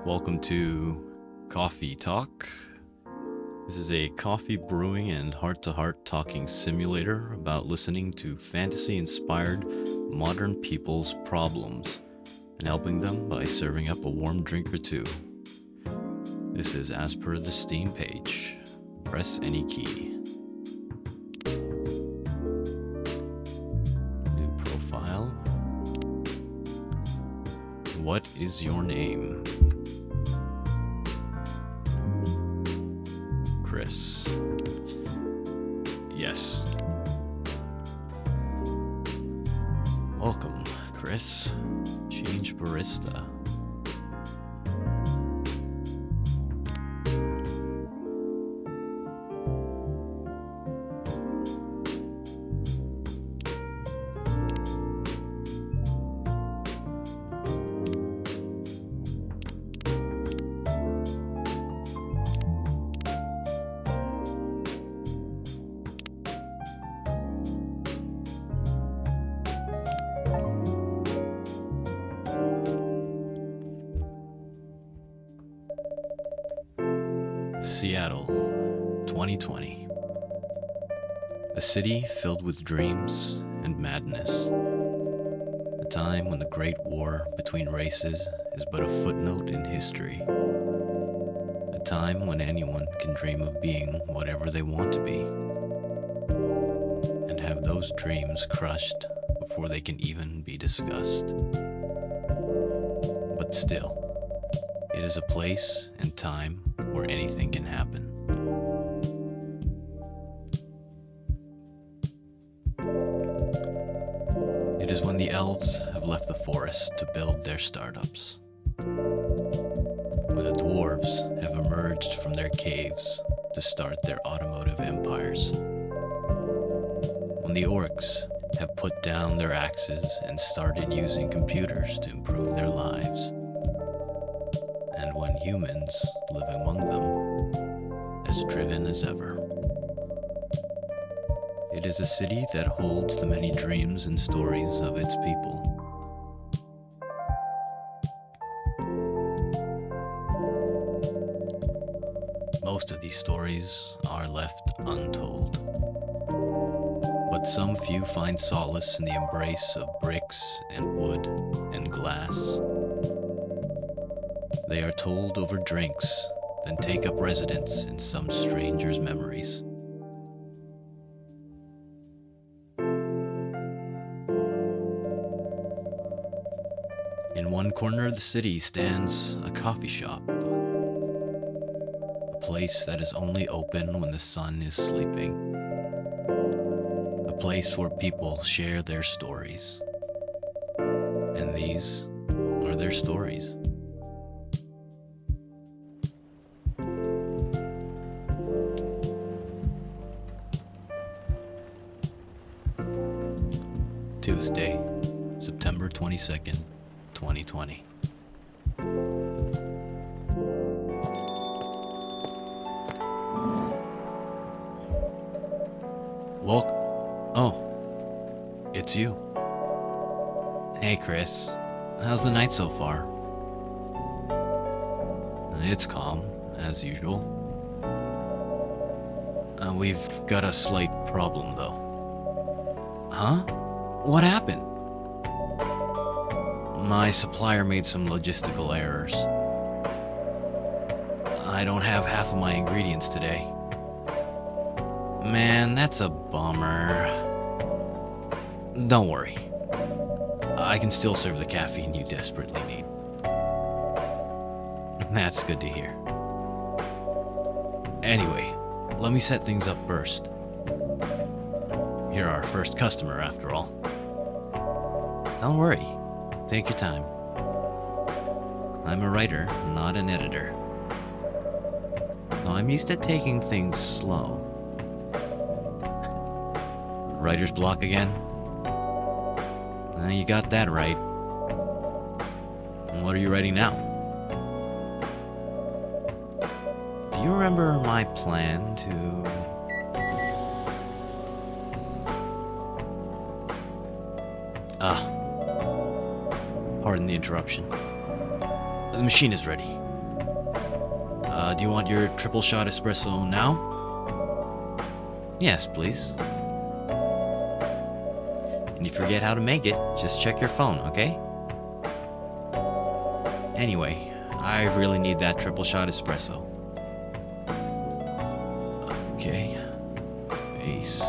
Welcome to Coffee Talk. This is a coffee brewing and heart-to-heart talking simulator about listening to fantasy-inspired modern people's problems and helping them by serving up a warm drink or two. This is as per the Steam page. Press any key. New profile. What is your name? Chris. Yes. Welcome, Chris. Change barista. Seattle, 2020. A city filled with dreams and madness. A time when the Great War between races is but a footnote in history. A time when anyone can dream of being whatever they want to be, and have those dreams crushed before they can even be discussed. But still, it is a place and time where anything can happen. It is when the elves have left the forest to build their startups. When the dwarves have emerged from their caves to start their automotive empires. When the orcs have put down their axes and started using computers to improve their lives. And when humans live among them, as driven as ever. It is a city that holds the many dreams and stories of its people. Most of these stories are left untold. But some few find solace in the embrace of bricks and wood and glass. They are told over drinks, then take up residence in some stranger's memories. In one corner of the city stands a coffee shop. A place that is only open when the sun is sleeping. A place where people share their stories. And these are their stories. Tuesday, September 22nd, 2020. Oh, it's you. Hey, Chris. How's the night so far? It's calm, as usual. We've got a slight problem, though. Huh? What happened? My supplier made some logistical errors. I don't have half of my ingredients today. Man, that's a bummer. Don't worry. I can still serve the caffeine you desperately need. That's good to hear. Anyway, let me set things up first. You're our first customer, after all. Don't worry. Take your time. I'm a writer, not an editor. So I'm used to taking things slow. Writer's block again? You got that right. What are you writing now? Do you remember my plan to... Pardon the interruption. The machine is ready. Do you want your triple shot espresso now? Yes, please. And if you forget how to make it, just check your phone, okay? Anyway, I really need that triple shot espresso. Okay. Base.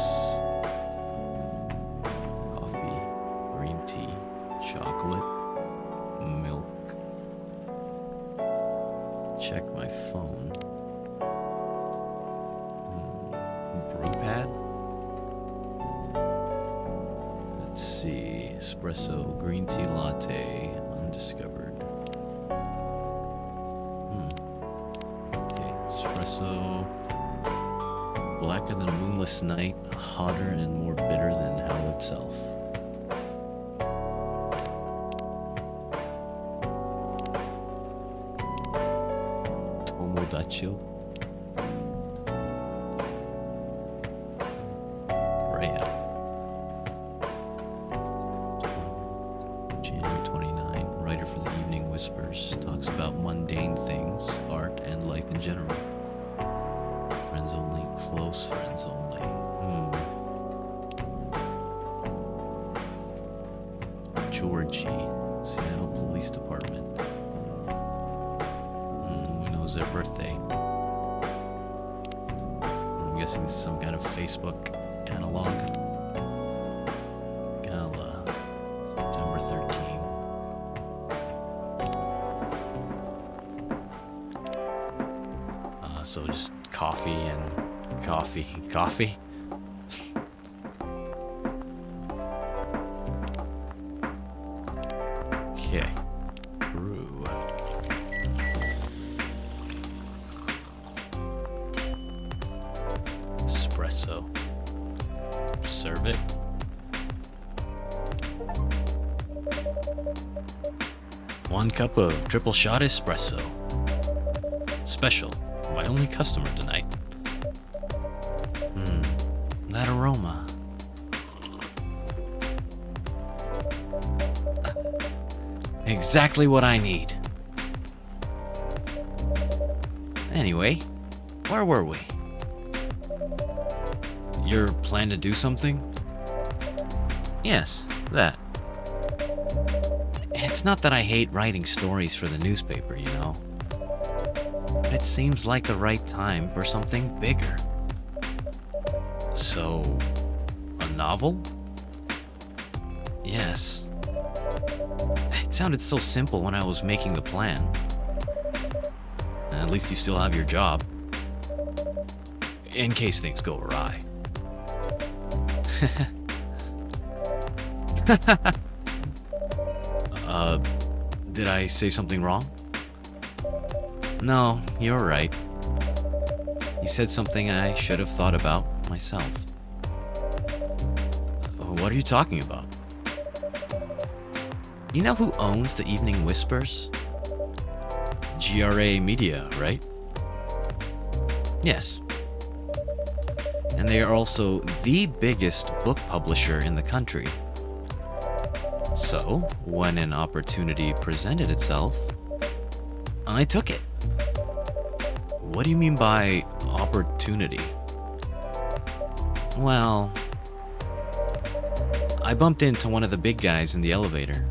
Coffee. Green tea. Chocolate. Milk. Check my phone. Brew pad? Let's see. Espresso. Green tea latte. Undiscovered. Okay. Espresso. Blacker than a moonless night. Hotter and more bitter than hell itself. Tomodachi. Rhea. January 29. Writer for the Evening Whispers. Talks about mundane things, art, and life in general. Friends only, close friends only. Georgie, Seattle Police Department. Who knows their birthday? I'm guessing this is some kind of Facebook analog. Gala, September 13. So just coffee and coffee. Okay. Brew. Espresso. Serve it. One cup of triple shot espresso. Special. My only customer tonight. That aroma. Exactly what I need. Anyway, where were we? Your plan to do something? Yes, that. It's not that I hate writing stories for the newspaper, you know. But it seems like the right time for something bigger. So, a novel? Yes. It sounded so simple when I was making the plan. At least you still have your job. In case things go awry. Did I say something wrong? No, you're right. You said something I should have thought about myself. What are you talking about? You know who owns the Evening Whispers? GRA Media, right? Yes. And they are also the biggest book publisher in the country. So, when an opportunity presented itself, I took it. What do you mean by opportunity? Well, I bumped into one of the big guys in the elevator.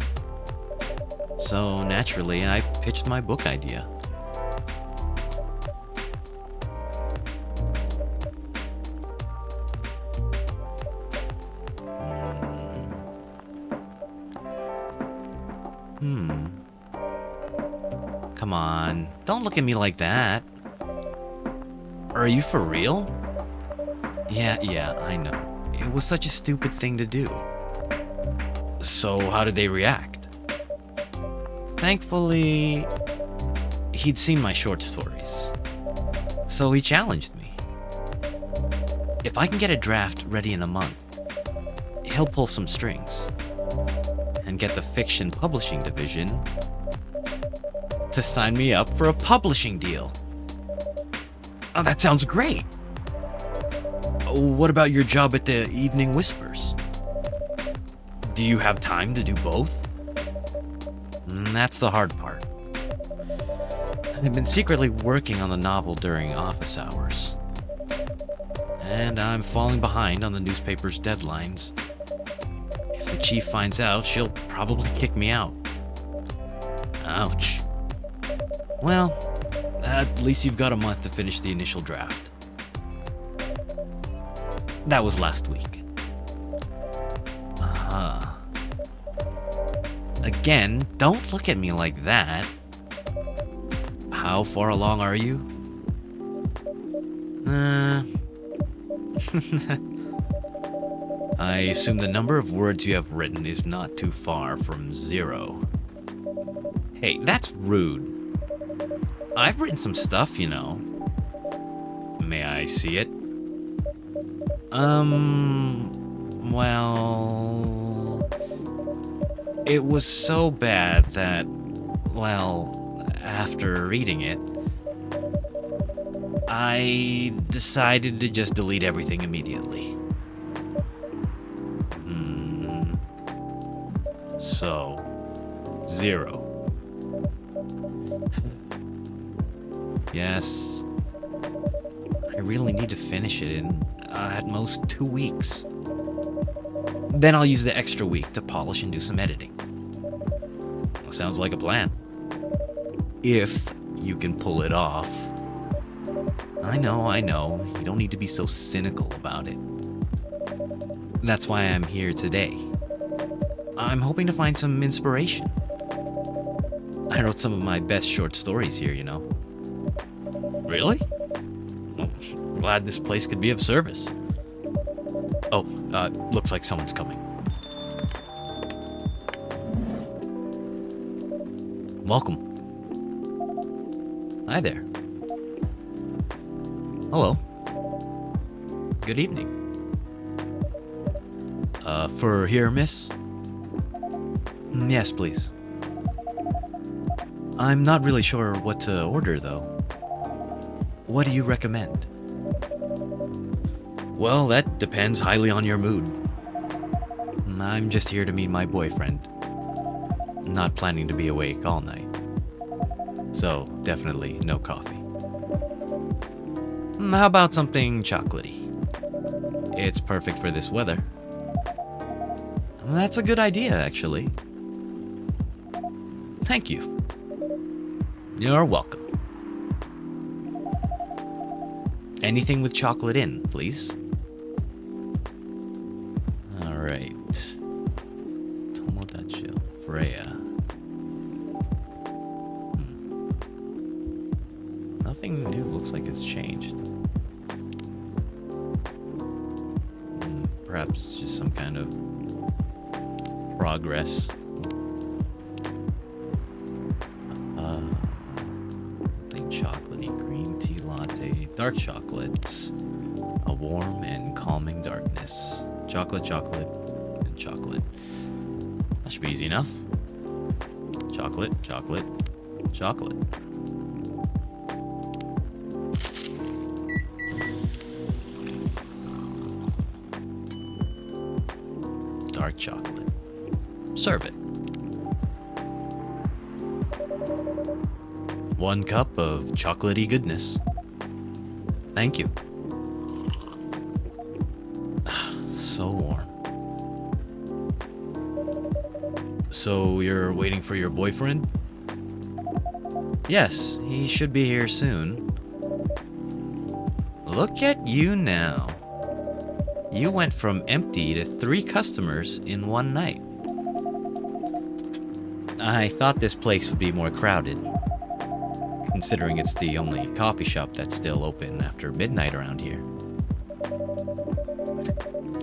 So naturally, I pitched my book idea. Come on, don't look at me like that. Are you for real? Yeah, I know. It was such a stupid thing to do. So how did they react? Thankfully, he'd seen my short stories. So he challenged me. If I can get a draft ready in a month, he'll pull some strings and get the fiction publishing division to sign me up for a publishing deal. Oh, that sounds great. What about your job at the Evening Whispers? Do you have time to do both? That's the hard part. I've been secretly working on the novel during office hours. And I'm falling behind on the newspaper's deadlines. If the chief finds out, she'll probably kick me out. Ouch. Well, at least you've got a month to finish the initial draft. That was last week. Again, don't look at me like that. How far along are you? I assume the number of words you have written is not too far from 0. Hey, that's rude. I've written some stuff, you know. May I see it? Well... It was so bad that, well, after reading it, I decided to just delete everything immediately. So, 0. Yes, I really need to finish it in at most 2 weeks. Then I'll use the extra week to polish and do some editing. Sounds like a plan. If you can pull it off. I know, you don't need to be so cynical about it. That's why I'm here today. I'm hoping to find some inspiration. I wrote some of my best short stories here, you know. Really? Well, glad this place could be of service. Oh, looks like someone's coming. Welcome. Hi there. Hello. Good evening. For here, miss? Yes, please. I'm not really sure what to order, though. What do you recommend? Well, that depends highly on your mood. I'm just here to meet my boyfriend. Not planning to be awake all night. So, definitely no coffee. How about something chocolatey? It's perfect for this weather. That's a good idea, actually. Thank you. You're welcome. Anything with chocolate in, please. Alright. Tomodachi Freya. Nothing new. Looks like it's changed. Perhaps just some kind of progress. Chocolatey green tea latte, dark chocolates, a warm and calming darkness, chocolate, and chocolate. That should be easy enough. Chocolate. Dark chocolate. Serve it. 1 cup of chocolatey goodness. Thank you. So warm. So you're waiting for your boyfriend? Yes, he should be here soon. Look at you now. You went from empty to 3 customers in one night. I thought this place would be more crowded, considering it's the only coffee shop that's still open after midnight around here.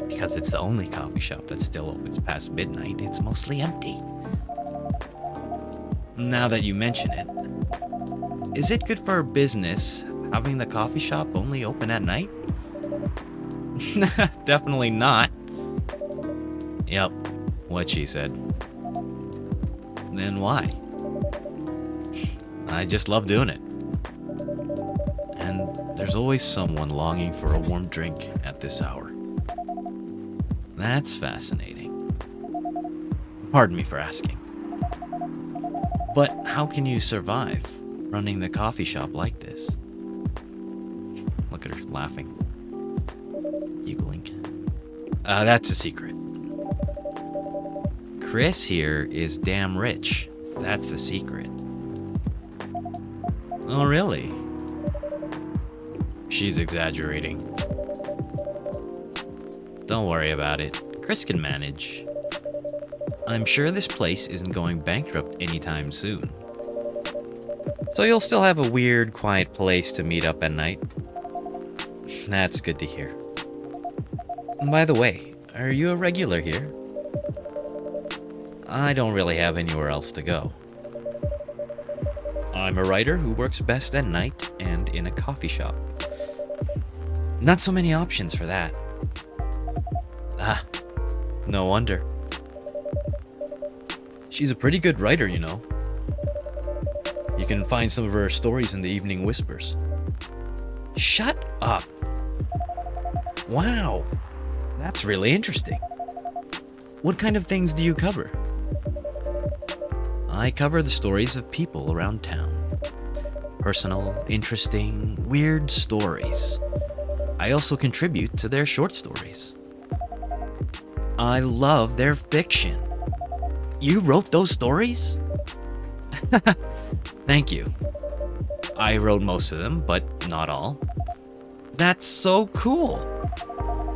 Because it's the only coffee shop that still opens past midnight, it's mostly empty. Now that you mention it, is it good for business having the coffee shop only open at night? Definitely not. Yep, what she said. Then why? I just love doing it. And there's always someone longing for a warm drink at this hour. That's fascinating. Pardon me for asking. But how can you survive? running the coffee shop like this. Look at her laughing. Giggling. That's a secret. Chris here is damn rich. That's the secret. Oh, really? She's exaggerating. Don't worry about it. Chris can manage. I'm sure this place isn't going bankrupt anytime soon. So you'll still have a weird, quiet place to meet up at night. That's good to hear. By the way, are you a regular here? I don't really have anywhere else to go. I'm a writer who works best at night and in a coffee shop. Not so many options for that. Ah, no wonder. She's a pretty good writer, you know. You can find some of her stories in the Evening Whispers. Shut up. Wow, that's really interesting. What kind of things do you cover? I cover the stories of people around town. Personal, interesting, weird stories. I also contribute to their short stories. I love their fiction. You wrote those stories? Thank you. I wrote most of them, but not all. That's so cool.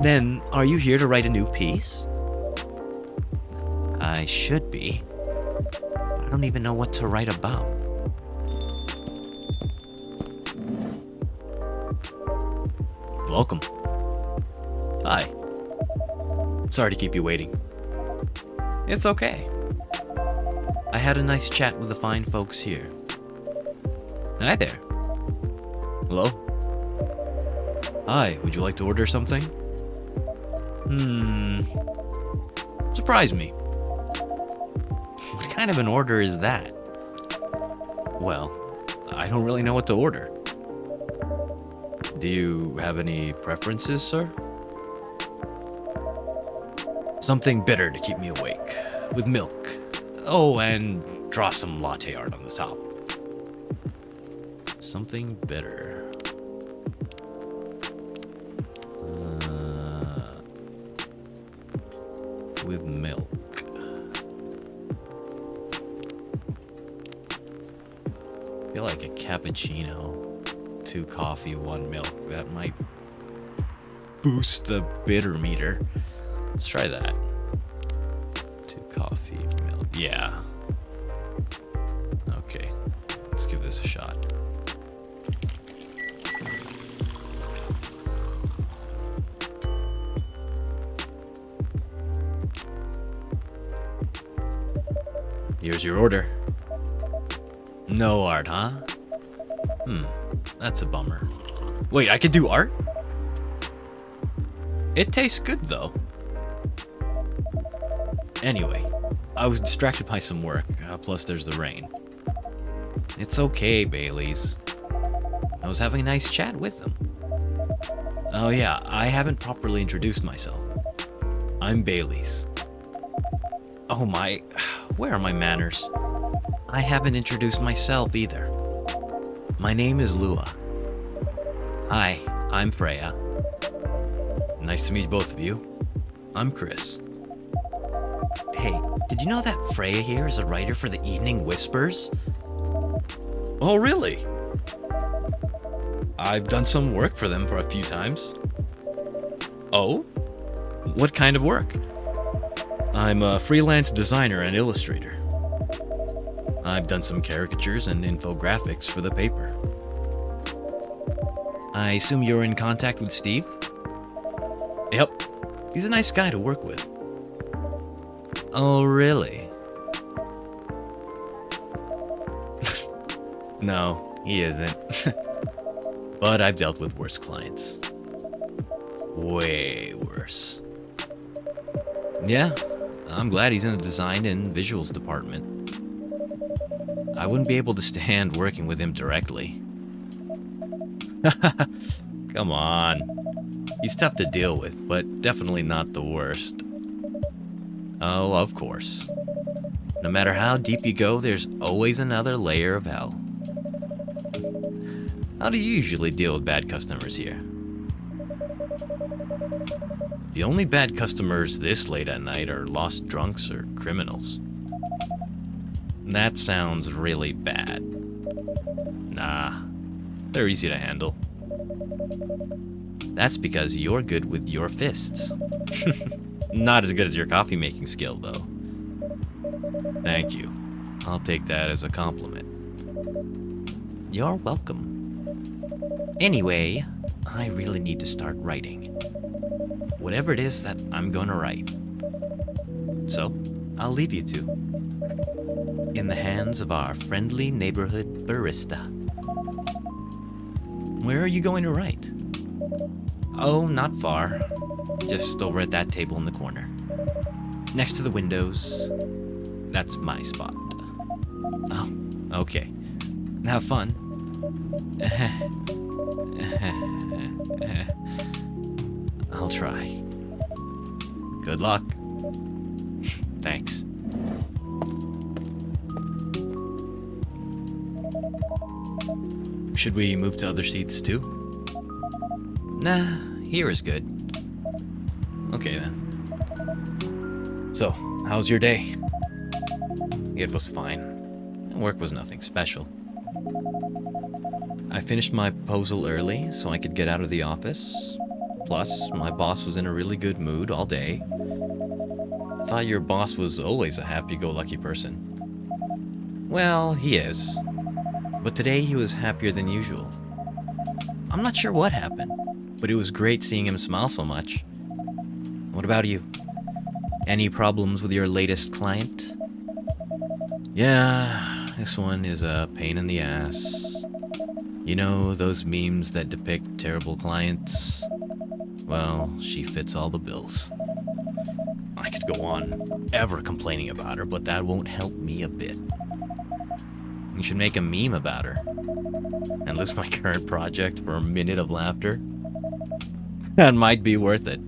Then, are you here to write a new piece? I should be. But I don't even know what to write about. Welcome. Hi. Sorry to keep you waiting. It's okay. I had a nice chat with the fine folks here. Hi there. Hello? Hi, would you like to order something? Surprise me. What kind of an order is that? Well, I don't really know what to order. Do you have any preferences, sir? Something bitter to keep me awake, with milk. Oh, and draw some latte art on the top. Something bitter. With milk. I feel like a cappuccino. 2 coffee, 1 milk. That might boost the bitter meter. Let's try that. 2 coffee, milk. Yeah. Okay. Let's give this a shot. Here's your order. No art, huh? That's a bummer. Wait, I could do art? It tastes good, though. Anyway, I was distracted by some work, plus there's the rain. It's okay, Bailey's. I was having a nice chat with them. Oh yeah, I haven't properly introduced myself. I'm Bailey's. Oh my, where are my manners? I haven't introduced myself either. My name is Lua. Hi, I'm Freya. Nice to meet both of you. I'm Chris. Hey, did you know that Freya here is a writer for the Evening Whispers? Oh, really? I've done some work for them for a few times. Oh? What kind of work? I'm a freelance designer and illustrator. I've done some caricatures and infographics for the paper. I assume you're in contact with Steve? Yep. He's a nice guy to work with. Oh, really? No, he isn't. But I've dealt with worse clients. Way worse. Yeah, I'm glad he's in the design and visuals department. I wouldn't be able to stand working with him directly. Come on. He's tough to deal with, but definitely not the worst. Oh, of course. No matter how deep you go, there's always another layer of hell. How do you usually deal with bad customers here? The only bad customers this late at night are lost drunks or criminals. That sounds really bad. Nah, they're easy to handle. That's because you're good with your fists. Not as good as your coffee making skill, though. Thank you. I'll take that as a compliment. You're welcome. Anyway, I really need to start writing. Whatever it is that I'm gonna write. So, I'll leave you two. In the hands of our friendly neighborhood barista. Where are you going to write? Oh, not far. Just over at that table in the corner. Next to the windows. That's my spot. Oh, okay. Have fun. I'll try. Good luck. Thanks. Should we move to other seats too? Nah, here is good. Okay then. So, how's your day? It was fine. Work was nothing special. I finished my proposal early so I could get out of the office. Plus, my boss was in a really good mood all day. I thought your boss was always a happy-go-lucky person. Well, he is. But today he was happier than usual. I'm not sure what happened, but it was great seeing him smile so much. What about you? Any problems with your latest client? Yeah, this one is a pain in the ass. You know, those memes that depict terrible clients? Well, she fits all the bills. I could go on ever complaining about her, but that won't help me a bit. You should make a meme about her and list my current project for a minute of laughter. That might be worth it.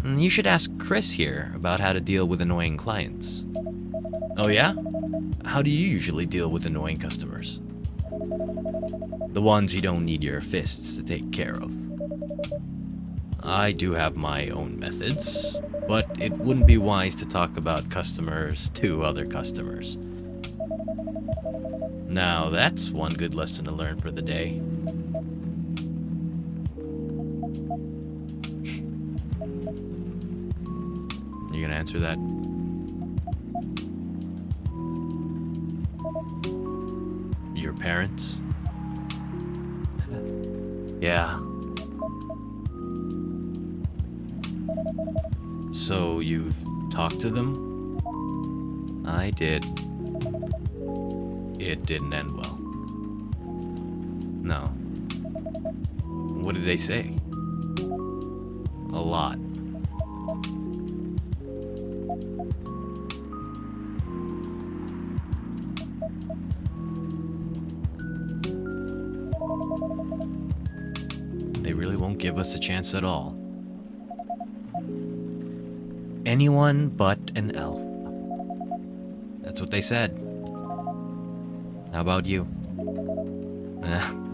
You should ask Chris here about how to deal with annoying clients. Oh yeah? How do you usually deal with annoying customers? The ones you don't need your fists to take care of. I do have my own methods, but it wouldn't be wise to talk about customers to other customers. Now that's one good lesson to learn for the day. You gonna answer that? Your parents? Yeah. So you've talked to them? I did. It didn't end well. No. What did they say? A lot. They really won't give us a chance at all. Anyone but an elf. That's what they said. How about you?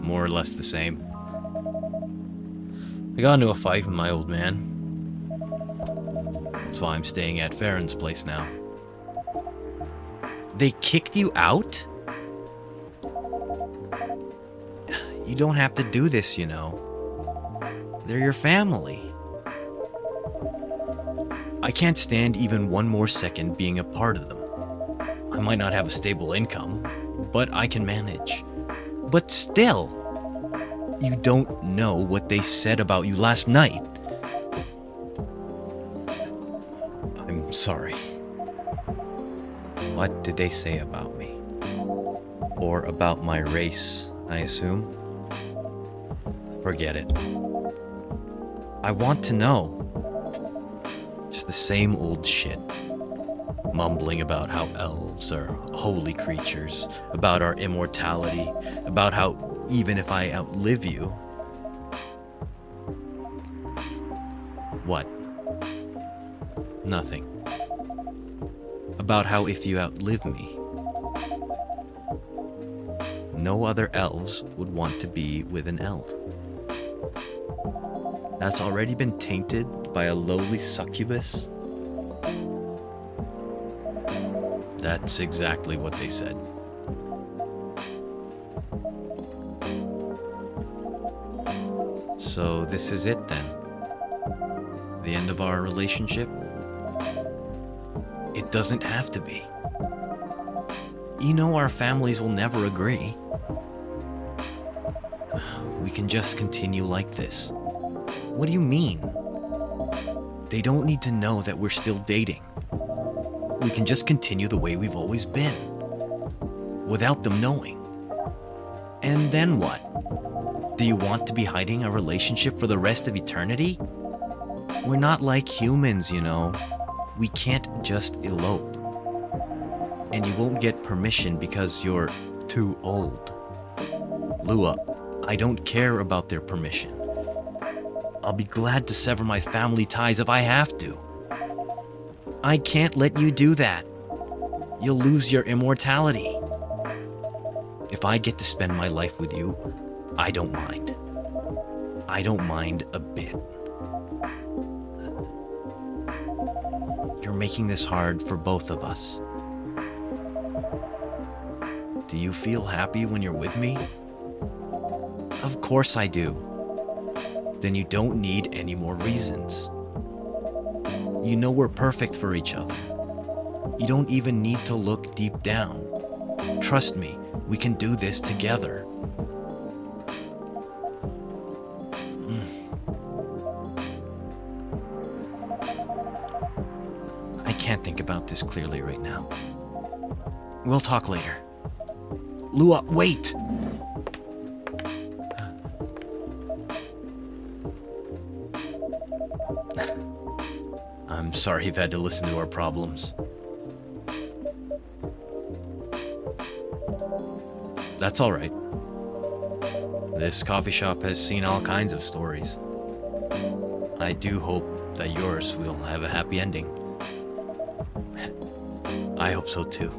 More or less the same. I got into a fight with my old man. That's why I'm staying at Farron's place now. They kicked you out? You don't have to do this, you know. They're your family. I can't stand even one more second being a part of them. I might not have a stable income, but I can manage. But still, you don't know what they said about you last night. I'm sorry. What did they say about me? Or about my race, I assume? Forget it. I want to know. It's the same old shit. Mumbling about how elves are holy creatures, about our immortality, about how even if I outlive you... What? Nothing. About how if you outlive me... no other elves would want to be with an elf. That's already been tainted by a lowly succubus? That's exactly what they said. So this is it then? The end of our relationship? It doesn't have to be. You know our families will never agree. We can just continue like this. What do you mean? They don't need to know that we're still dating. We can just continue the way we've always been, without them knowing. And then what? Do you want to be hiding our relationship for the rest of eternity? We're not like humans, you know. We can't just elope. And you won't get permission because you're too old. Lua, I don't care about their permission. I'll be glad to sever my family ties if I have to. I can't let you do that. You'll lose your immortality. If I get to spend my life with you, I don't mind. I don't mind a bit. You're making this hard for both of us. Do you feel happy when you're with me? Of course I do. Then you don't need any more reasons. You know we're perfect for each other. You don't even need to look deep down. Trust me, we can do this together. I can't think about this clearly right now. We'll talk later. Lua, wait! I'm sorry you've had to listen to our problems. That's all right. This coffee shop has seen all kinds of stories. I do hope that yours will have a happy ending. I hope so too.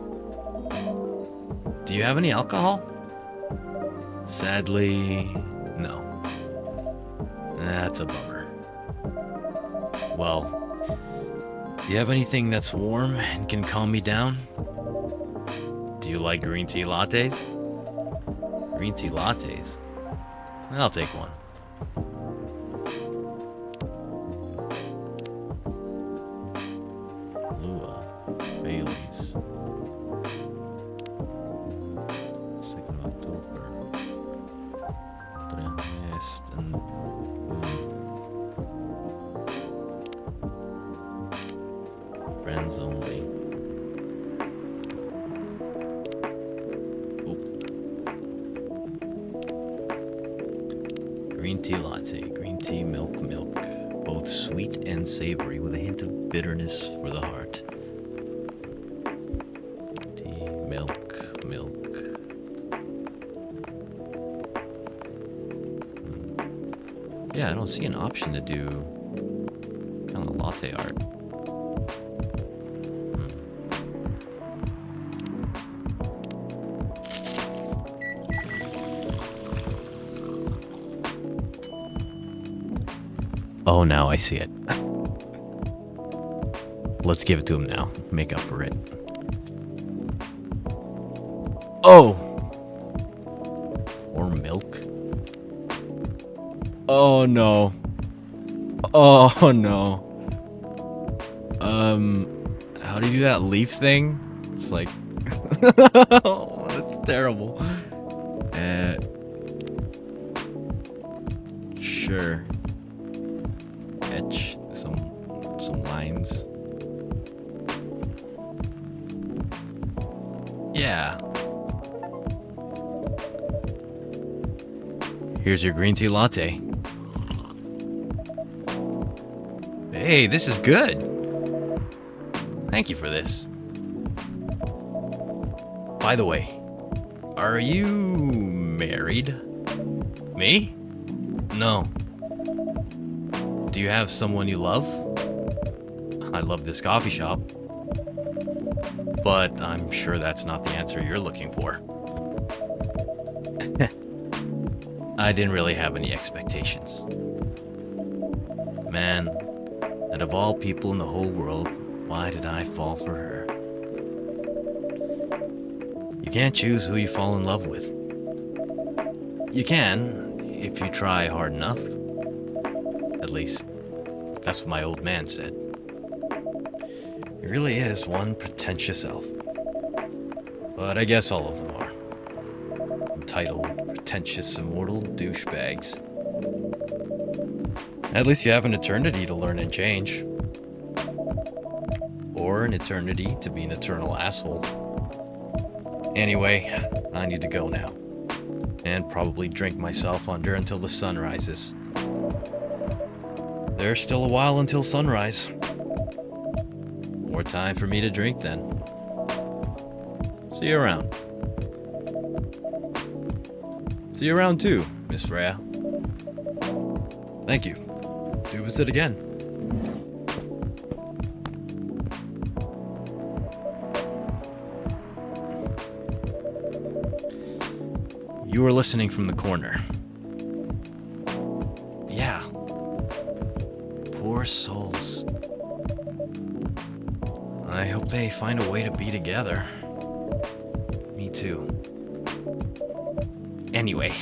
Do you have any alcohol? Sadly, no. That's a bummer. Well, do you have anything that's warm and can calm me down? Do you like green tea lattes? Green tea lattes? I'll take one. Lua, Bailey's. 2nd of October. Drest and friends only. Green tea latte, green tea, milk, both sweet and savory with a hint of bitterness for the heart. Tea, milk. Yeah, I don't see an option to do kind of latte art. Oh, now I see it. Let's give it to him now. Make up for it. Oh! Or milk. Oh, no. Oh, no. How do you do that leaf thing? It's like... Oh, that's terrible. Sure. Etch some lines. Yeah. Here's your green tea latte. Hey, this is good. Thank you for this. By the way, are you married? Me? No. Do you have someone you love? I love this coffee shop. But I'm sure that's not the answer you're looking for. I didn't really have any expectations. Man, out of all people in the whole world, why did I fall for her? You can't choose who you fall in love with. You can, if you try hard enough. At least, that's what my old man said. He really is one pretentious elf. But I guess all of them are. Entitled, pretentious, immortal douchebags. At least you have an eternity to learn and change. Or an eternity to be an eternal asshole. Anyway, I need to go now. And probably drink myself under until the sun rises. There's still a while until sunrise. More time for me to drink then. See you around. See you around too, Miss Freya. Thank you. Do visit again. You were listening from the corner. Yeah. Poor souls. I hope they find a way to be together. Me too. Anyway,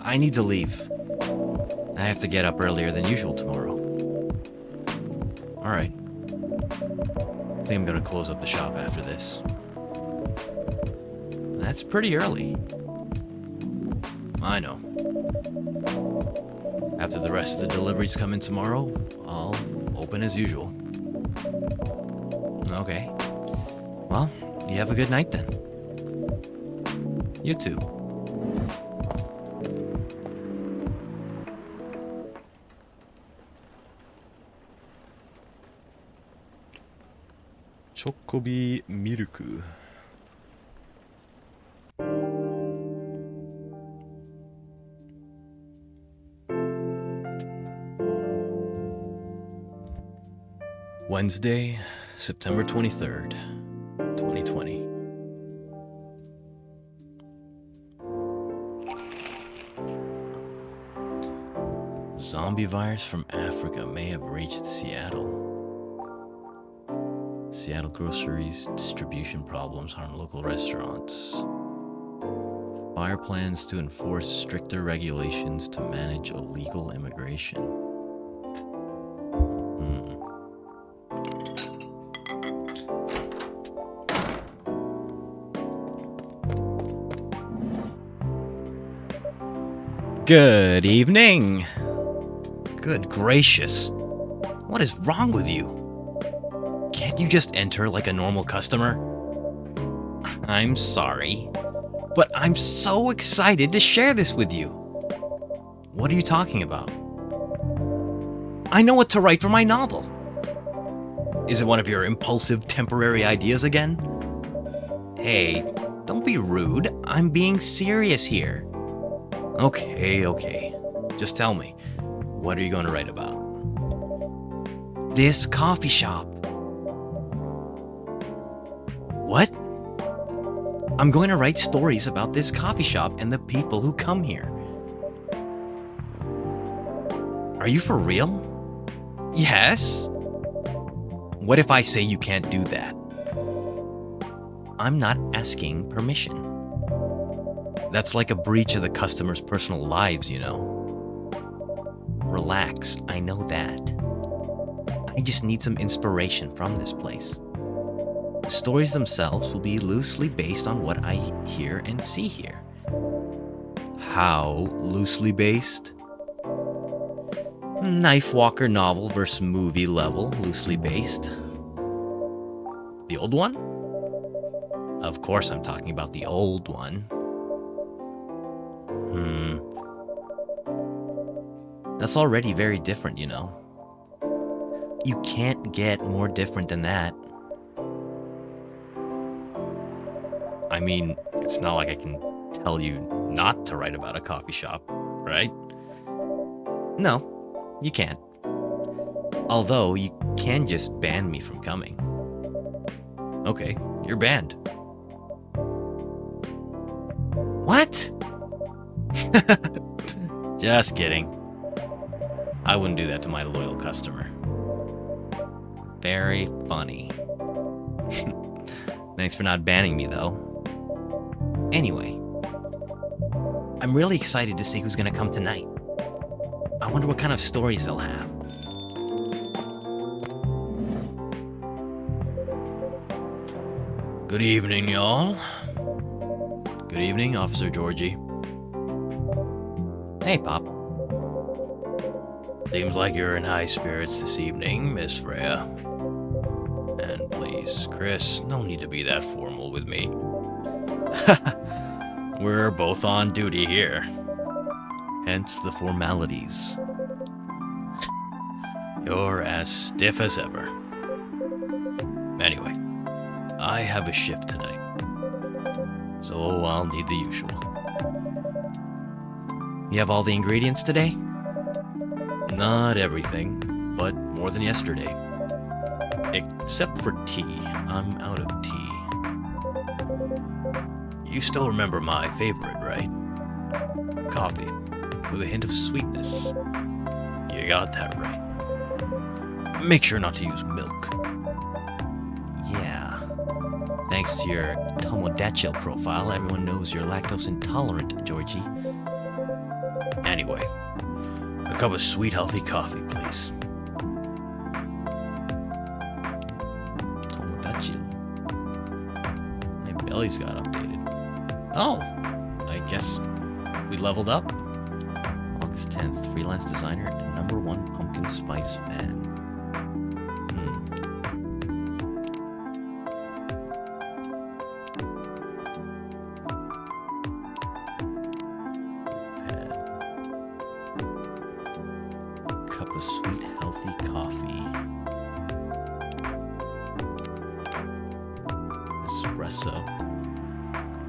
I need to leave. I have to get up earlier than usual tomorrow. Alright. I think I'm gonna close up the shop after this. That's pretty early. I know. After the rest of the deliveries come in tomorrow, I'll open as usual. Okay. Well, you have a good night then. You too. Chocobi milk. Wednesday, September 23rd, 2020. Zombie virus from Africa may have reached Seattle. Seattle groceries distribution problems harm local restaurants. Fire plans to enforce stricter regulations to manage illegal immigration. Good evening. Good gracious. What is wrong with you? Can't you just enter like a normal customer? I'm sorry, but I'm so excited to share this with you. What are you talking about? I know what to write for my novel. Is it one of your impulsive temporary ideas again? Hey, don't be rude. I'm being serious here. Okay. Just tell me, what are you going to write about? This coffee shop. What? I'm going to write stories about this coffee shop and the people who come here. Are you for real? Yes? What if I say you can't do that? I'm not asking permission. That's like a breach of the customer's personal lives, you know. Relax, I know that. I just need some inspiration from this place. The stories themselves will be loosely based on what I hear and see here. How loosely based? Knife Walker novel versus movie level, loosely based. The old one? Of course I'm talking about the old one. That's already very different, you know. You can't get more different than that. I mean, it's not like I can tell you not to write about a coffee shop, right? No, you can't. Although, you can just ban me from coming. Okay, you're banned. What? Just kidding. I wouldn't do that to my loyal customer. Very funny. Thanks for not banning me, though. Anyway, I'm really excited to see who's gonna come tonight. I wonder what kind of stories they'll have. Good evening, y'all. Good evening, Officer Georgie. Hey, Pop. Seems like you're in high spirits this evening, Miss Freya. And please, Chris, no need to be that formal with me. We're both on duty here. Hence the formalities. You're as stiff as ever. Anyway, I have a shift tonight, so I'll need the usual. You have all the ingredients today? Not everything, but more than yesterday. Except for tea. I'm out of tea. You still remember my favorite, right? Coffee, with a hint of sweetness. You got that right. Make sure not to use milk. Yeah. Thanks to your Tomodachil profile, everyone knows you're lactose intolerant, Georgie. Anyway, a cup of sweet, healthy coffee, please. Tomodachil. My belly's got updated. Oh, I guess we leveled up. August 10th, freelance designer and #1 pumpkin spice fan. Cup of sweet, healthy coffee. Espresso.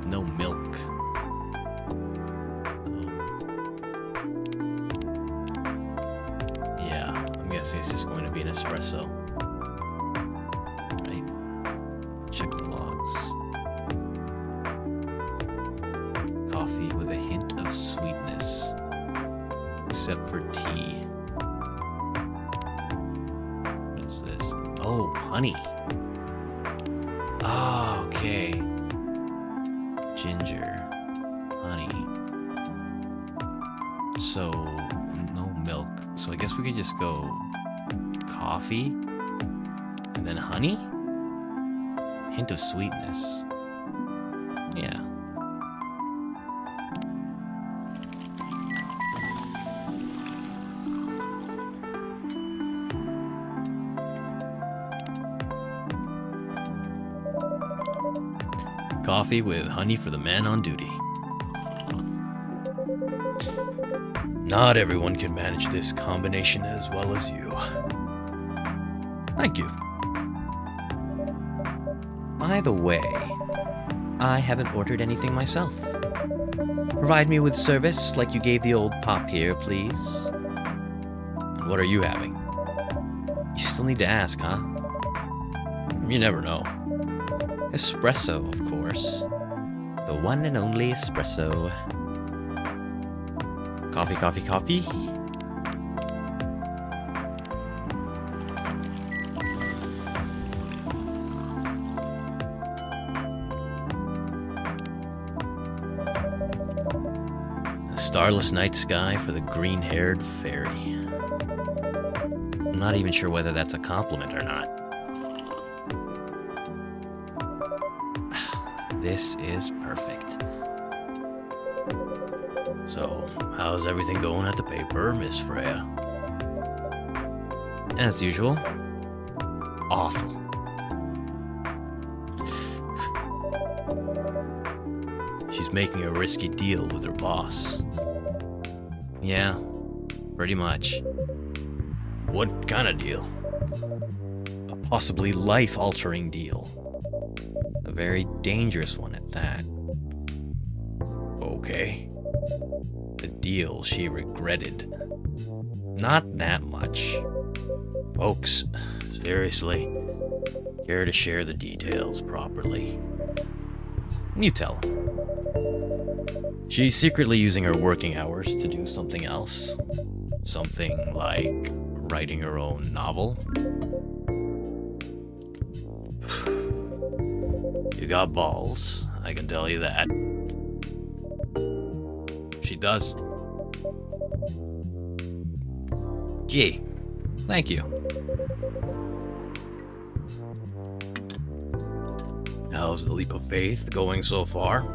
No milk. Yeah, I'm guessing it's just going to be an espresso. Right. Check the logs. Coffee with a hint of sweetness. Except for tea. What's this? Oh, honey. Oh, okay. Ginger. Honey. So, no milk. So I guess we could just go coffee and then honey? Hint of sweetness. Yeah. Coffee with honey for the man on duty. Not everyone can manage this combination as well as you. Thank you. By the way, I haven't ordered anything myself. Provide me with service like you gave the old Pop here, please. And what are you having? You still need to ask, huh? You never know. Espresso, of course. The one and only espresso. Coffee, coffee, coffee. A starless night sky for the green-haired fairy. I'm not even sure whether that's a compliment or not. This is perfect. So, how's everything going at the paper, Miss Freya? As usual. Awful. She's making a risky deal with her boss. Yeah, pretty much. What kind of deal? A possibly life-altering deal. A very dangerous one at that. Okay. A deal she regretted. Not that much. Folks, seriously, care to share the details properly? You tell him. She's secretly using her working hours to do something else. Something like writing her own novel. You got balls, I can tell you that. She does. Gee, thank you. How's the leap of faith going so far?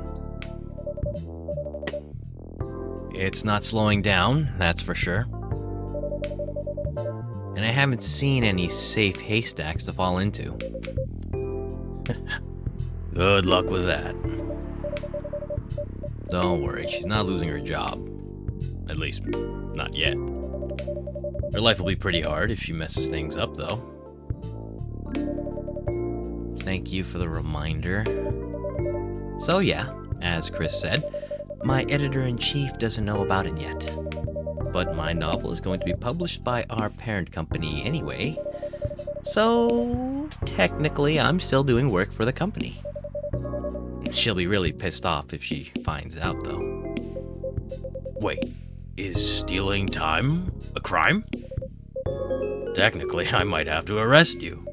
It's not slowing down, that's for sure. And I haven't seen any safe haystacks to fall into. Good luck with that. Don't worry, she's not losing her job. At least, not yet. Her life will be pretty hard if she messes things up, though. Thank you for the reminder. So yeah, as Chris said, my editor-in-chief doesn't know about it yet. But my novel is going to be published by our parent company anyway. So, technically, I'm still doing work for the company. She'll be really pissed off if she finds out, though. Wait, is stealing time a crime? Technically, I might have to arrest you.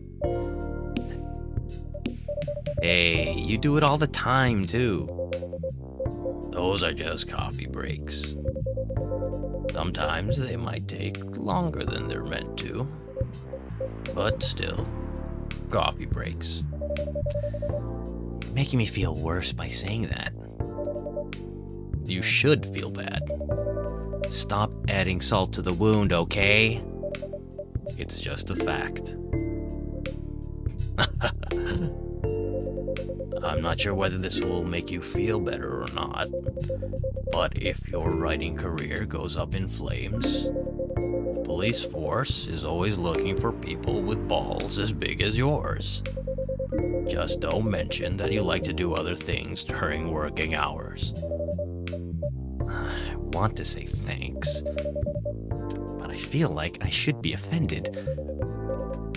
Hey, you do it all the time, too. Those are just coffee breaks. Sometimes they might take longer than they're meant to. But still, coffee breaks. Making me feel worse by saying that. You should feel bad. Stop adding salt to the wound, okay? It's just a fact. I'm not sure whether this will make you feel better or not, but if your writing career goes up in flames, the police force is always looking for people with balls as big as yours. Just don't mention that you like to do other things during working hours. I want to say thanks, but I feel like I should be offended.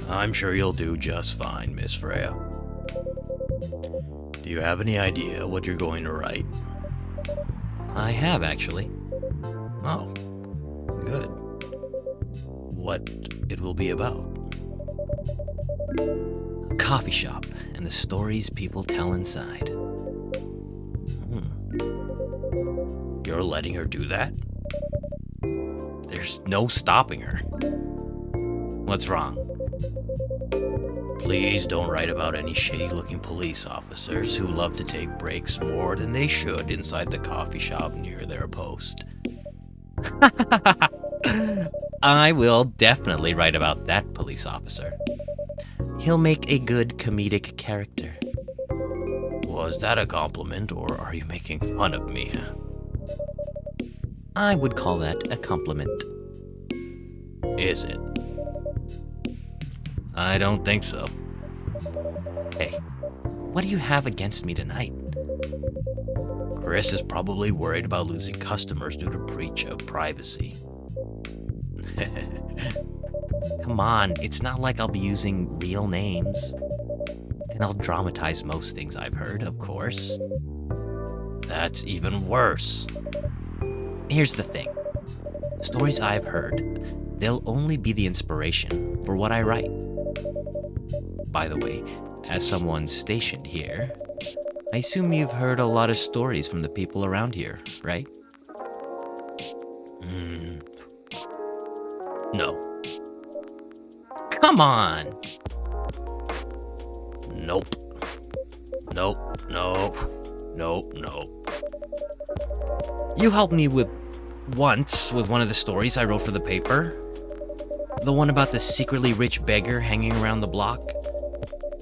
I'm sure you'll do just fine, Miss Freya. Do you have any idea what you're going to write? I have, actually. Oh, good. What it will be about? A coffee shop and the stories people tell inside. You're letting her do that? There's no stopping her. What's wrong? Please don't write about any shady-looking police officers who love to take breaks more than they should inside the coffee shop near their post. I will definitely write about that police officer. He'll make a good comedic character. Was that a compliment, or are you making fun of me? I would call that a compliment. Is it? I don't think so. Hey, what do you have against me tonight? Chris is probably worried about losing customers due to breach of privacy. Come on, it's not like I'll be using real names. And I'll dramatize most things I've heard, of course. That's even worse. Here's the thing. The stories I've heard, they'll only be the inspiration for what I write. By the way, as someone stationed here, I assume you've heard a lot of stories from the people around here, right? No. Come on! Nope. Nope. You helped me once with one of the stories I wrote for the paper. The one about the secretly rich beggar hanging around the block.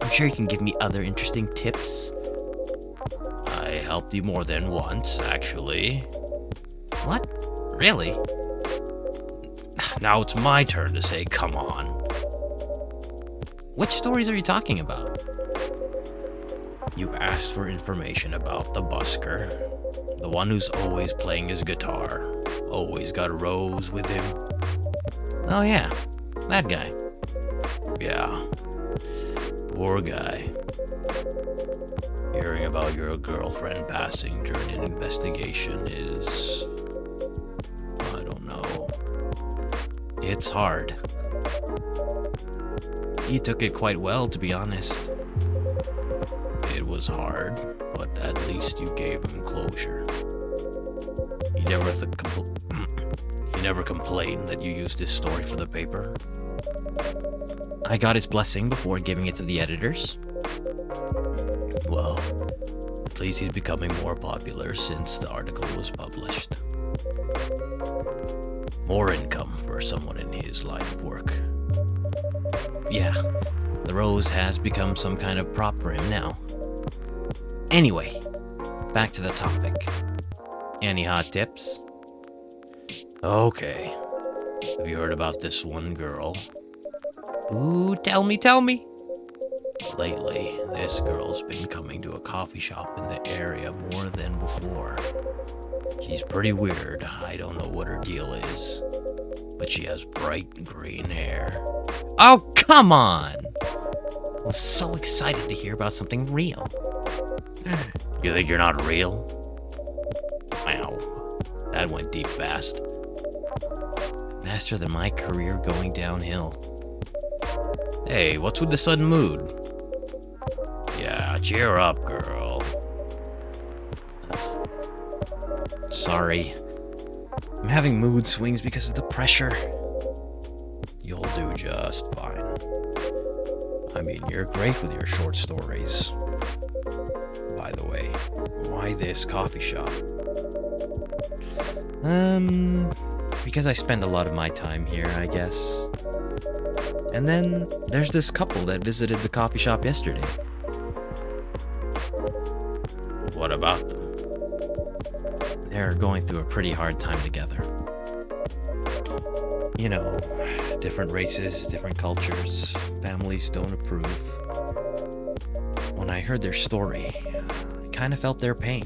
I'm sure you can give me other interesting tips. I helped you more than once, actually. What? Really? Now it's my turn to say come on. Which stories are you talking about? You asked for information about the busker. The one who's always playing his guitar. Always got a rose with him. Oh yeah, that guy. Yeah. Poor guy. Hearing about your girlfriend passing during an investigation is... I don't know. It's hard. He took it quite well, to be honest. It was hard, but at least you gave him closure. He never he never complained that you used his story for the paper. I got his blessing before giving it to the editors. Well, at least he's becoming more popular since the article was published. More income for someone in his line of work. Yeah, the rose has become some kind of prop for him now. Anyway, back to the topic. Any hot tips? Okay. Have you heard about this one girl? Ooh, tell me. Lately, this girl's been coming to a coffee shop in the area more than before. She's pretty weird. I don't know what her deal is. But she has bright green hair. Oh, come on! I was so excited to hear about something real. You think you're not real? Wow, that went deep fast. Faster than my career going downhill. Hey, what's with the sudden mood? Yeah, cheer up, girl. Sorry. I'm having mood swings because of the pressure. You'll do just fine. I mean, you're great with your short stories. By the way, why this coffee shop? Because I spend a lot of my time here, I guess. And then there's this couple that visited the coffee shop yesterday. What about them? They're going through a pretty hard time together. You know, different races, different cultures, families don't approve. When I heard their story, I kind of felt their pain.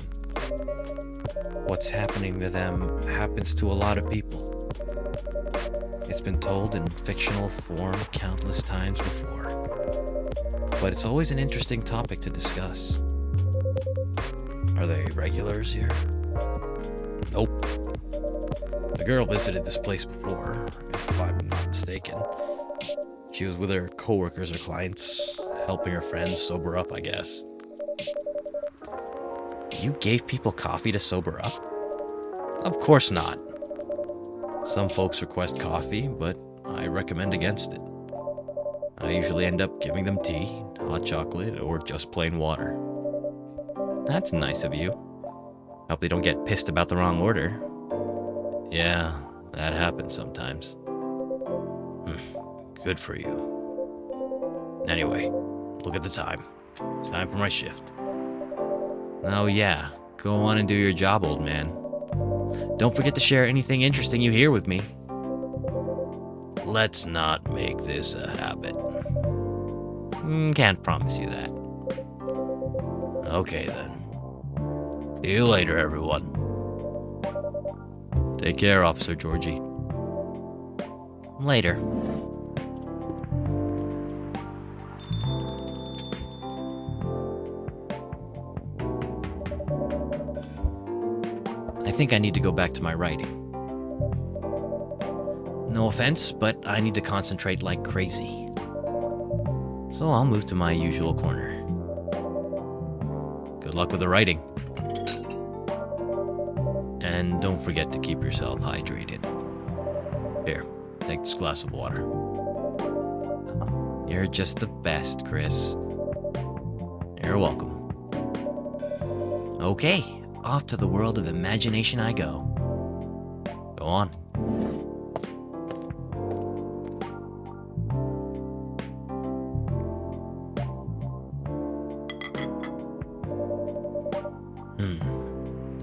What's happening to them happens to a lot of people. It's been told in fictional form countless times before. But it's always an interesting topic to discuss. Are they regulars here? Nope. The girl visited this place before, if I'm not mistaken. She was with her coworkers or clients, helping her friends sober up, I guess. You gave people coffee to sober up? Of course not. Some folks request coffee, but I recommend against it. I usually end up giving them tea, hot chocolate, or just plain water. That's nice of you. Hope they don't get pissed about the wrong order. Yeah, that happens sometimes. Good for you. Anyway, look at the time. It's time for my shift. Oh yeah, go on and do your job, old man. Don't forget to share anything interesting you hear with me. Let's not make this a habit. Can't promise you that. Okay then. See you later, everyone. Take care, Officer Georgie. Later. I think I need to go back to my writing. No offense, but I need to concentrate like crazy. So I'll move to my usual corner. Good luck with the writing. And don't forget to keep yourself hydrated. Here, take this glass of water. You're just the best, Chris. You're welcome. Okay, off to the world of imagination I go. Go on.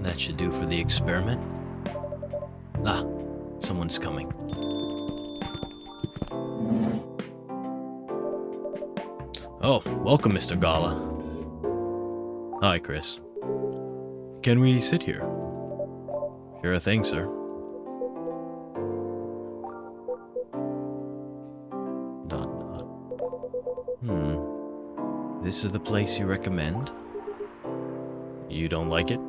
That should do for the experiment. Ah, someone's coming. Oh, welcome, Mr. Gala. Hi, Chris. Can we sit here? Sure thing, sir. Dot. This is the place you recommend? You don't like it?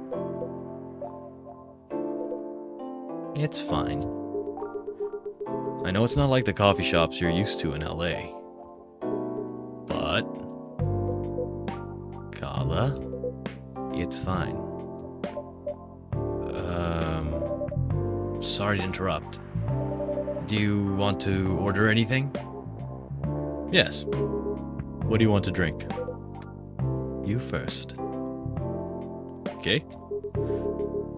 It's fine. I know it's not like the coffee shops you're used to in LA. But... Kala, it's fine. Sorry to interrupt. Do you want to order anything? Yes. What do you want to drink? You first. Okay.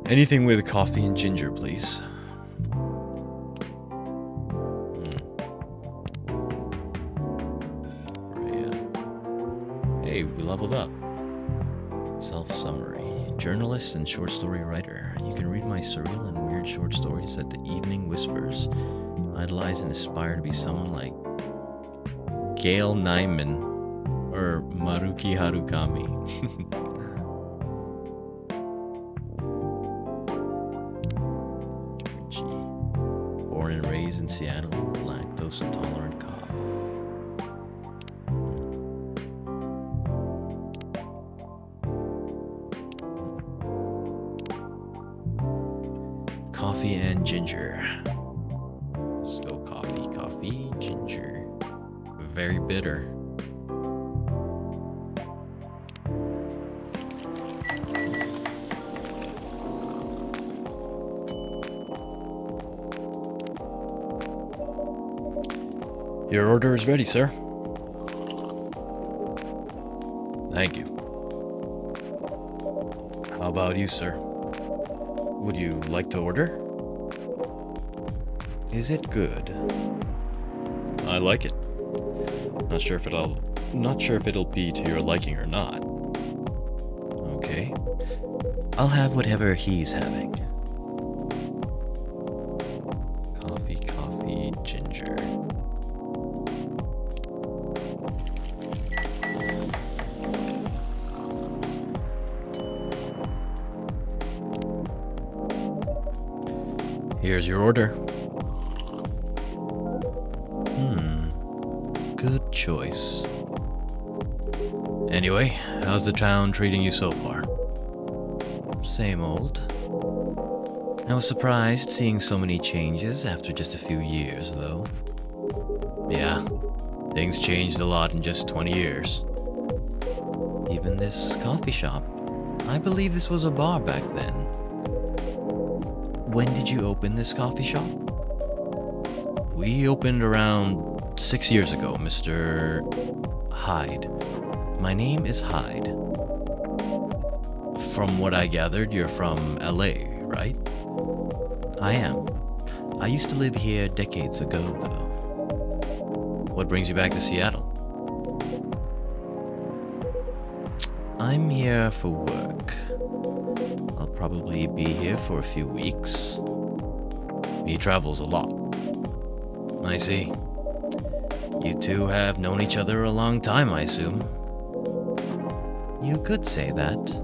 Anything with coffee and ginger, please. Hey, we leveled up. Self-summary. Journalist and short story writer. You can read my surreal and weird short stories at the Evening Whispers. Idolize and aspire to be someone like Gail Nyman or Maruki Harukami. Born and raised in Seattle, lactose intolerant cop. Coffee and ginger. Let's go coffee, ginger. Very bitter. Your order is ready, sir. Thank you. How about you, sir? Would you like to order? Is it good? I like it. Not sure if it'll be to your liking or not. Okay. I'll have whatever he's having. Coffee, ginger. Here's your order. Good choice. Anyway, how's the town treating you so far? Same old. I was surprised seeing so many changes after just a few years, though. Yeah, things changed a lot in just 20 years. Even this coffee shop. I believe this was a bar back then. When did you open this coffee shop? We opened around 6 years ago, Mr. Hyde. My name is Hyde. From what I gathered, you're from LA, right? I am. I used to live here decades ago, though. What brings you back to Seattle? I'm here for work. I'll probably be here for a few weeks. He travels a lot. I see. You two have known each other a long time, I assume. You could say that.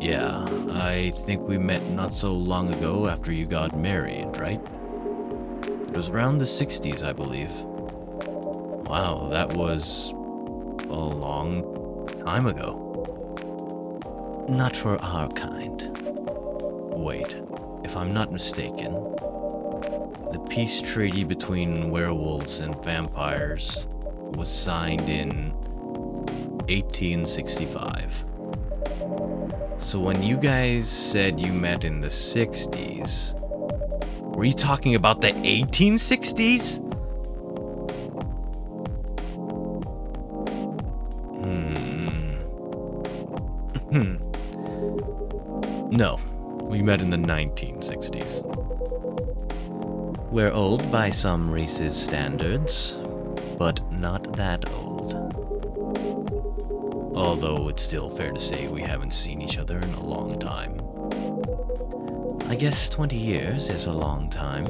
Yeah, I think we met not so long ago after you got married, right? It was around the 60s, I believe. Wow, that was a long time ago. Not for our kind. Wait, if I'm not mistaken, the peace treaty between werewolves and vampires was signed in 1865. So when you guys said you met in the 60s, were you talking about the 1860s? No, we met in the 1960s. We're old by some races' standards, but not that old. Although it's still fair to say we haven't seen each other in a long time. I guess 20 years is a long time.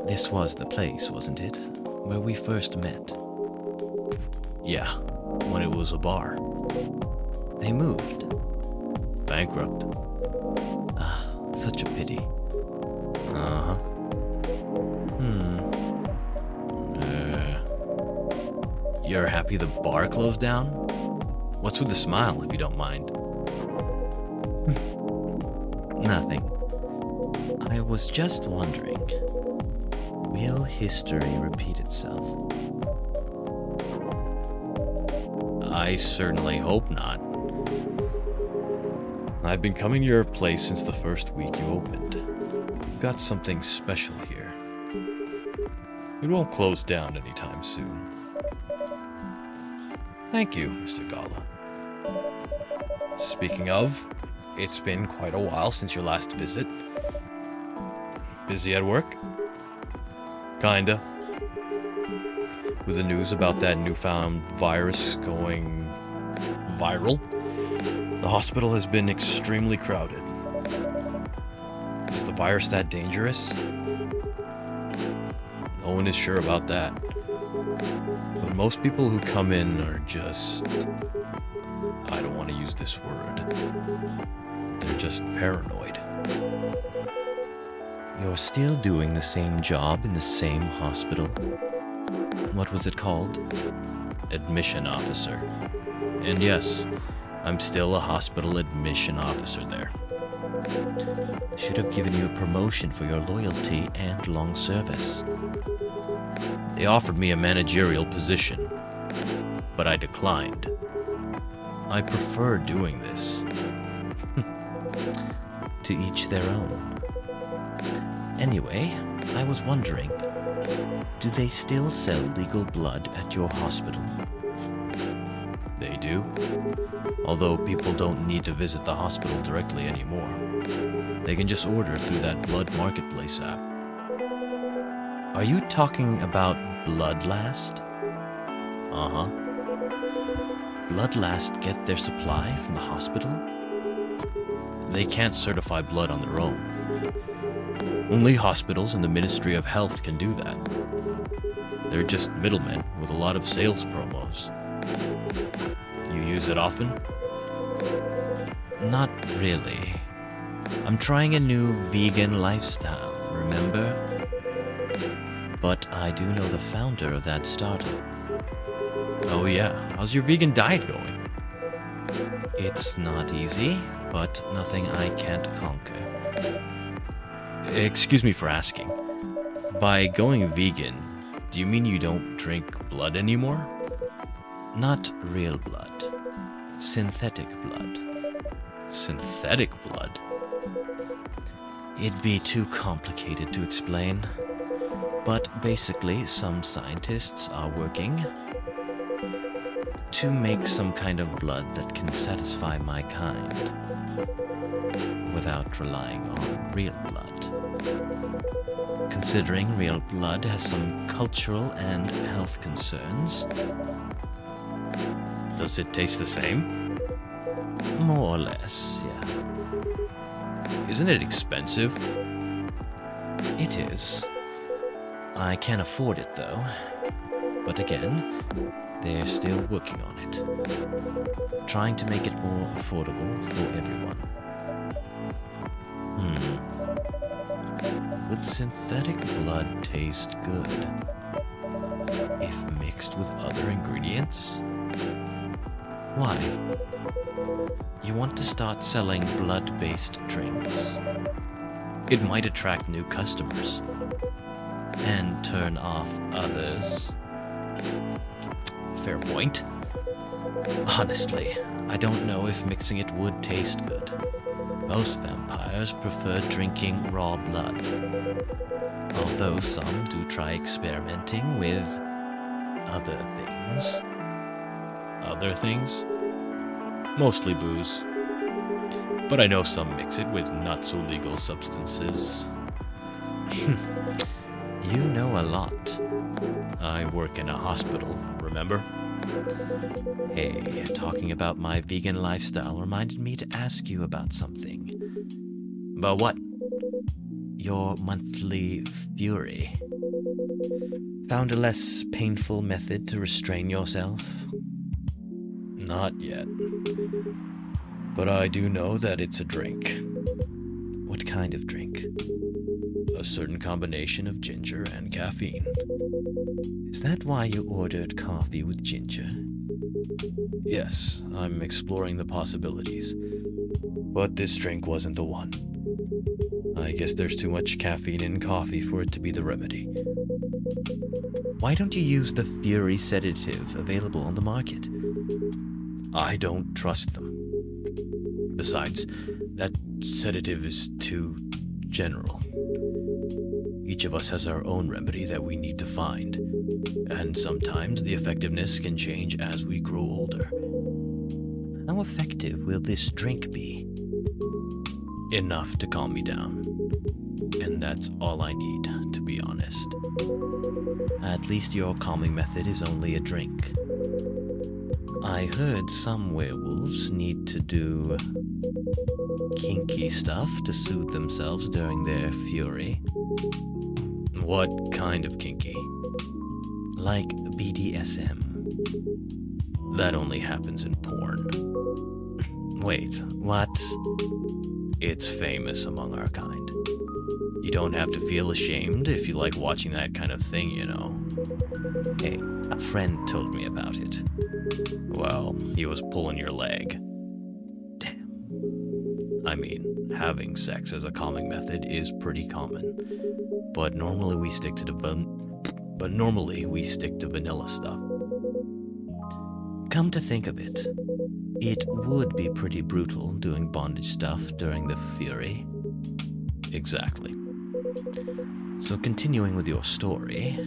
This was the place, wasn't it, where we first met? Yeah, when it was a bar. They moved. Bankrupt. Ah, such a pity. Uh-huh. You're happy the bar closed down? What's with the smile, if you don't mind? Nothing. I was just wondering, will history repeat itself? I certainly hope not. I've been coming to your place since the first week you opened. You've got something special here. It won't close down anytime soon. Thank you, Mr. Gala. Speaking of, it's been quite a while since your last visit. Busy at work? Kinda. With the news about that newfound virus going viral, the hospital has been extremely crowded. Is the virus that dangerous? No one is sure about that. But most people who come in are just... I don't want to use this word. They're just paranoid. You're still doing the same job in the same hospital? What was it called? Admission officer. And yes, I'm still a hospital admission officer there. Should have given you a promotion for your loyalty and long service. They offered me a managerial position, but I declined. I prefer doing this. To each their own. Anyway, I was wondering, do they still sell legal blood at your hospital? They do. Although people don't need to visit the hospital directly anymore. They can just order through that blood marketplace app. Are you talking about Bloodlast? Uh-huh. Bloodlast get their supply from the hospital? They can't certify blood on their own. Only hospitals and the Ministry of Health can do that. They're just middlemen with a lot of sales promos. You use it often? Not really. I'm trying a new vegan lifestyle, remember? But I do know the founder of that startup. Oh yeah, how's your vegan diet going? It's not easy, but nothing I can't conquer. Excuse me for asking. By going vegan, do you mean you don't drink blood anymore? Not real blood. Synthetic blood. Synthetic blood? It'd be too complicated to explain. But basically, some scientists are working to make some kind of blood that can satisfy my kind without relying on real blood. Considering real blood has some cultural and health concerns. Does it taste the same? More or less, yeah. Isn't it expensive? It is. I can't afford it though. But again, they're still working on it. Trying to make it more affordable for everyone. Would synthetic blood taste good if mixed with other ingredients? Why? You want to start selling blood-based drinks? It might attract new customers and turn off others. Fair point. Honestly, I don't know if mixing it would taste good. Most vampires prefer drinking raw blood, although some do try experimenting with other things. Other things? Mostly booze. But I know some mix it with not-so-legal substances. You know a lot. I work in a hospital, remember? Hey, talking about my vegan lifestyle reminded me to ask you about something. About what? Your monthly fury. Found a less painful method to restrain yourself? Not yet. But I do know that it's a drink. What kind of drink? A certain combination of ginger and caffeine. Is that why you ordered coffee with ginger? Yes, I'm exploring the possibilities. But this drink wasn't the one. I guess there's too much caffeine in coffee for it to be the remedy. Why don't you use the Fury sedative available on the market? I don't trust them. Besides, that sedative is too general. Each of us has our own remedy that we need to find, and sometimes the effectiveness can change as we grow older. How effective will this drink be? Enough to calm me down. And that's all I need, to be honest. At least your calming method is only a drink. I heard some werewolves need to do kinky stuff to soothe themselves during their fury. What kind of kinky? Like BDSM. That only happens in porn. Wait, what? It's famous among our kind. You don't have to feel ashamed if you like watching that kind of thing, you know. Hey, a friend told me about it. Well, he was pulling your leg. Damn. I mean, having sex as a calming method is pretty common, but normally we stick to vanilla stuff. Come to think of it, it would be pretty brutal doing bondage stuff during the fury. Exactly. So continuing with your story,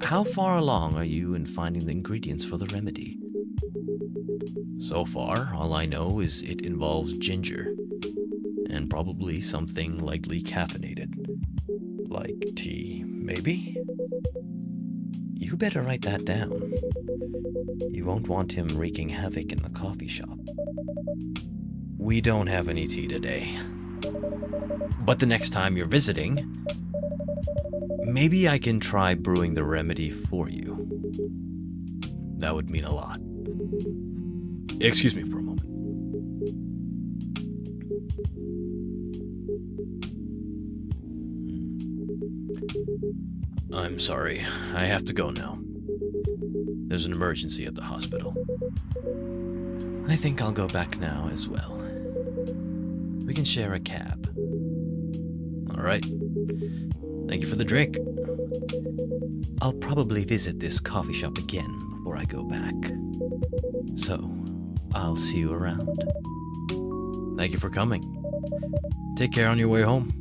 how far along are you in finding the ingredients for the remedy? So far, all I know is it involves ginger, and probably something lightly caffeinated. Like tea, maybe? You better write that down. You won't want him wreaking havoc in the coffee shop. We don't have any tea today. But the next time you're visiting, maybe I can try brewing the remedy for you. That would mean a lot. Excuse me for a moment. I'm sorry, I have to go now. There's an emergency at the hospital. I think I'll go back now as well. We can share a cab. All right. Thank you for the drink. I'll probably visit this coffee shop again before I go back. So, I'll see you around. Thank you for coming. Take care on your way home.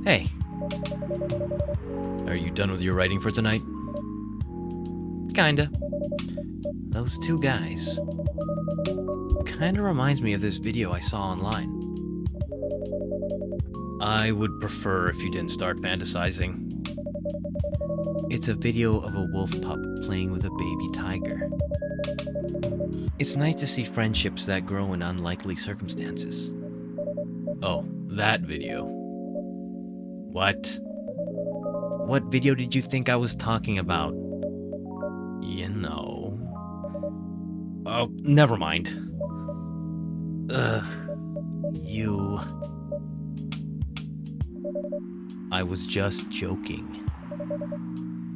Hey. Are you done with your writing for tonight? Kinda. Those two guys. Kinda reminds me of this video I saw online. I would prefer if you didn't start fantasizing. It's a video of a wolf pup playing with a baby tiger. It's nice to see friendships that grow in unlikely circumstances. Oh, that video. What? What video did you think I was talking about? You know. Oh, never mind. You... I was just joking.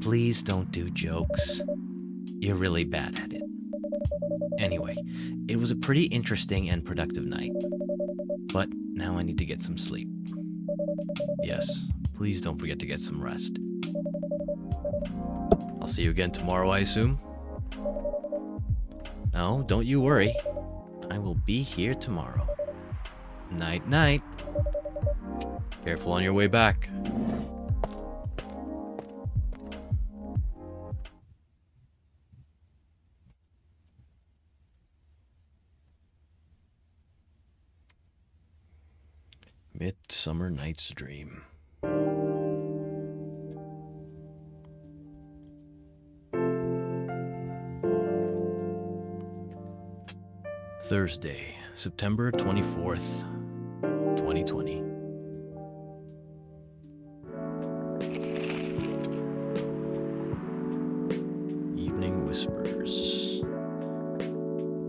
Please don't do jokes. You're really bad at it. Anyway, it was a pretty interesting and productive night. But now I need to get some sleep. Yes, please don't forget to get some rest. I'll see you again tomorrow, I assume? No, don't you worry. I will be here tomorrow. Night, night. Careful on your way back. Midsummer Night's Dream. Thursday, September 24th, 2020. Evening Whispers.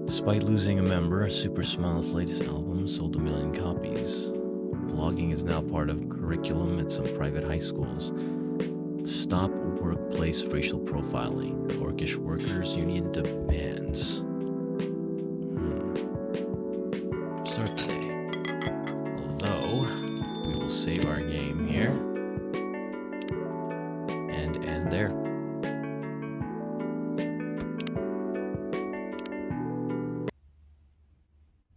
Despite losing a member, Super Smile's latest album sold 1 million copies. Vlogging is now part of curriculum at some private high schools. Stop workplace racial profiling. The Orcish Workers Union demands. Start the day. Although, we will save our game here and end there.